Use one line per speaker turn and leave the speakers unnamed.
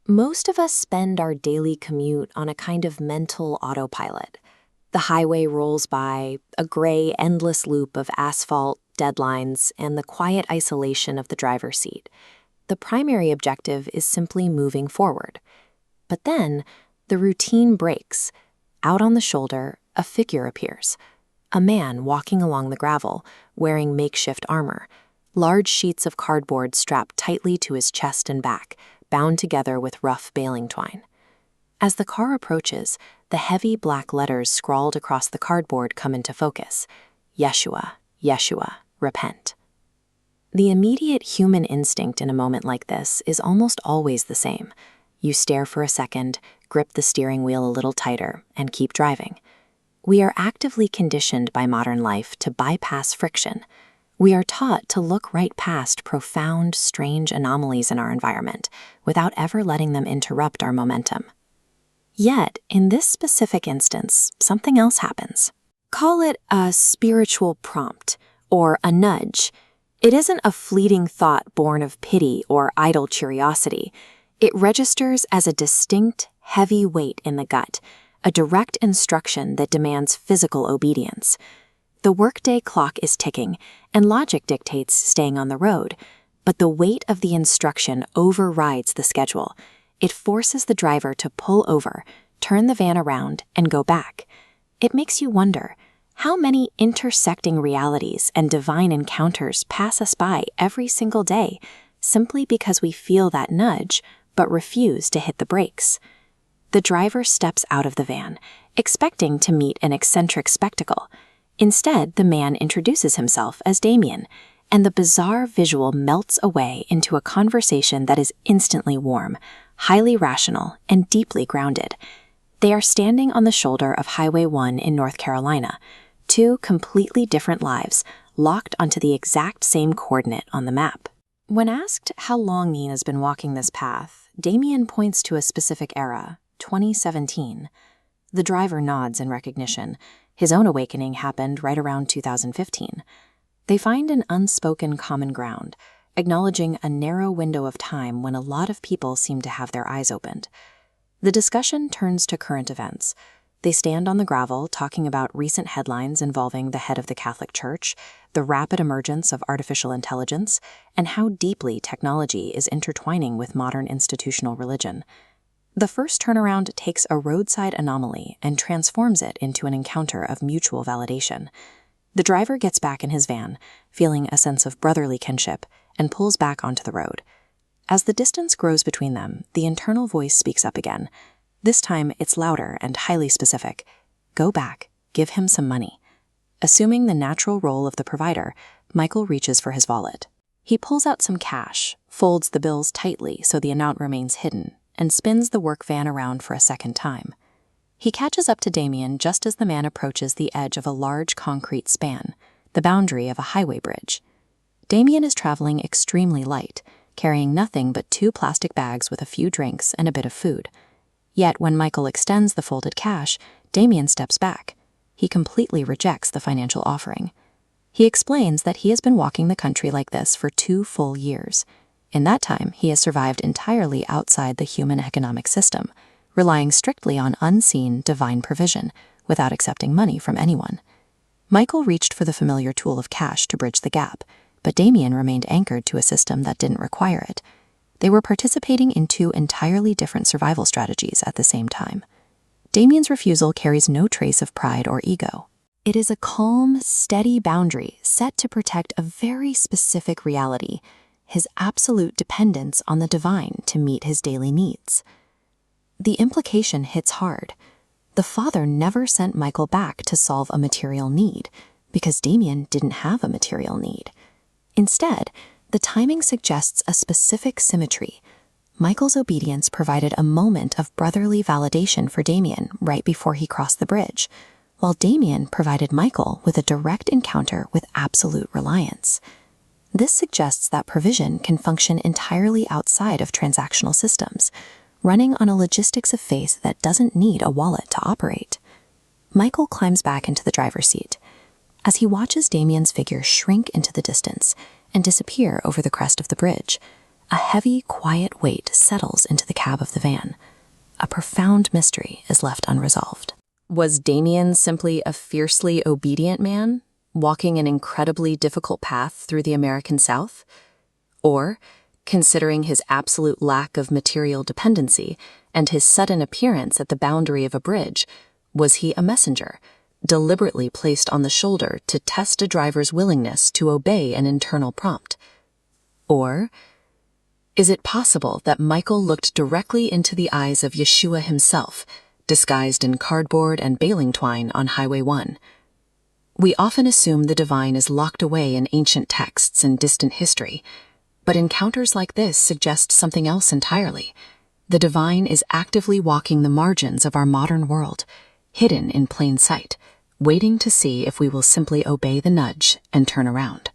Most of us spend our daily commute on a kind of mental autopilot. The highway rolls by, a gray, endless loop of asphalt, deadlines, and the quiet isolation of the driver's seat. The primary objective is simply moving forward. But then, the routine breaks. Out on the shoulder, a figure appears. A man walking along the gravel, wearing makeshift armor. Large sheets of cardboard strapped tightly to his chest and back, bound together with rough baling twine. As the car approaches, the heavy black letters scrawled across the cardboard come into focus. Yeshua, Yeshua, repent. The immediate human instinct in a moment like this is almost always the same. You stare for a second, grip the steering wheel a little tighter, and keep driving. We are actively conditioned by modern life to bypass friction. We are taught to look right past profound, strange anomalies in our environment without ever letting them interrupt our momentum. Yet, in this specific instance, something else happens. Call it a spiritual prompt or a nudge. It isn't a fleeting thought born of pity or idle curiosity. It registers as a distinct, heavy weight in the gut, a direct instruction that demands physical obedience. The workday clock is ticking, and logic dictates staying on the road, but the weight of the instruction overrides the schedule. It forces the driver to pull over, turn the van around, and go back. It makes you wonder, how many intersecting realities and divine encounters pass us by every single day simply because we feel that nudge but refuse to hit the brakes? The driver steps out of the van, expecting to meet an eccentric spectacle. Instead, the man introduces himself as Damien, and the bizarre visual melts away into a conversation that is instantly warm, highly rational, and deeply grounded. They are standing on the shoulder of Highway 1 in North Carolina, two completely different lives, locked onto the exact same coordinate on the map. When asked how long Nina's been walking this path, Damien points to a specific era, 2017. The driver nods in recognition. His own awakening happened right around 2015. They find an unspoken common ground, acknowledging a narrow window of time when a lot of people seem to have their eyes opened. The discussion turns to current events. They stand on the gravel talking about recent headlines involving the head of the Catholic Church, the rapid emergence of artificial intelligence, and how deeply technology is intertwining with modern institutional religion. The first turnaround takes a roadside anomaly and transforms it into an encounter of mutual validation. The driver gets back in his van, feeling a sense of brotherly kinship, and pulls back onto the road. As the distance grows between them, the internal voice speaks up again. This time, it's louder and highly specific. Go back, give him some money. Assuming the natural role of the provider, Michael reaches for his wallet. He pulls out some cash, folds the bills tightly so the amount remains hidden, and spins the work van around for a second time. He catches up to Damien just as the man approaches the edge of a large concrete span, the boundary of a highway bridge. Damien is traveling extremely light, carrying nothing but 2 plastic bags with a few drinks and a bit of food. Yet when Michael extends the folded cash, Damien steps back. He completely rejects the financial offering. He explains that he has been walking the country like this for 2 full years. In that time, he has survived entirely outside the human economic system, relying strictly on unseen divine provision, without accepting money from anyone. Michael reached for the familiar tool of cash to bridge the gap, but Damien remained anchored to a system that didn't require it. They were participating in 2 entirely different survival strategies at the same time. Damien's refusal carries no trace of pride or ego. It is a calm, steady boundary set to protect a very specific reality, his absolute dependence on the divine to meet his daily needs. The implication hits hard. The father never sent Michael back to solve a material need, because Damien didn't have a material need. Instead, the timing suggests a specific symmetry. Michael's obedience provided a moment of brotherly validation for Damien right before he crossed the bridge, while Damien provided Michael with a direct encounter with absolute reliance. This suggests that provision can function entirely outside of transactional systems, running on a logistics of faith that doesn't need a wallet to operate. Michael climbs back into the driver's seat. As he watches Damien's figure shrink into the distance and disappear over the crest of the bridge, A heavy, quiet weight settles into the cab of the van. A profound mystery is left unresolved. Was Damien simply a fiercely obedient man, walking an incredibly difficult path through the American South? Or, considering his absolute lack of material dependency and his sudden appearance at the boundary of a bridge, was he a messenger, deliberately placed on the shoulder to test a driver's willingness to obey an internal prompt? Or, is it possible that Michael looked directly into the eyes of Yeshua himself, disguised in cardboard and baling twine on Highway 1? We often assume the divine is locked away in ancient texts and distant history, but encounters like this suggest something else entirely. The divine is actively walking the margins of our modern world, hidden in plain sight, waiting to see if we will simply obey the nudge and turn around.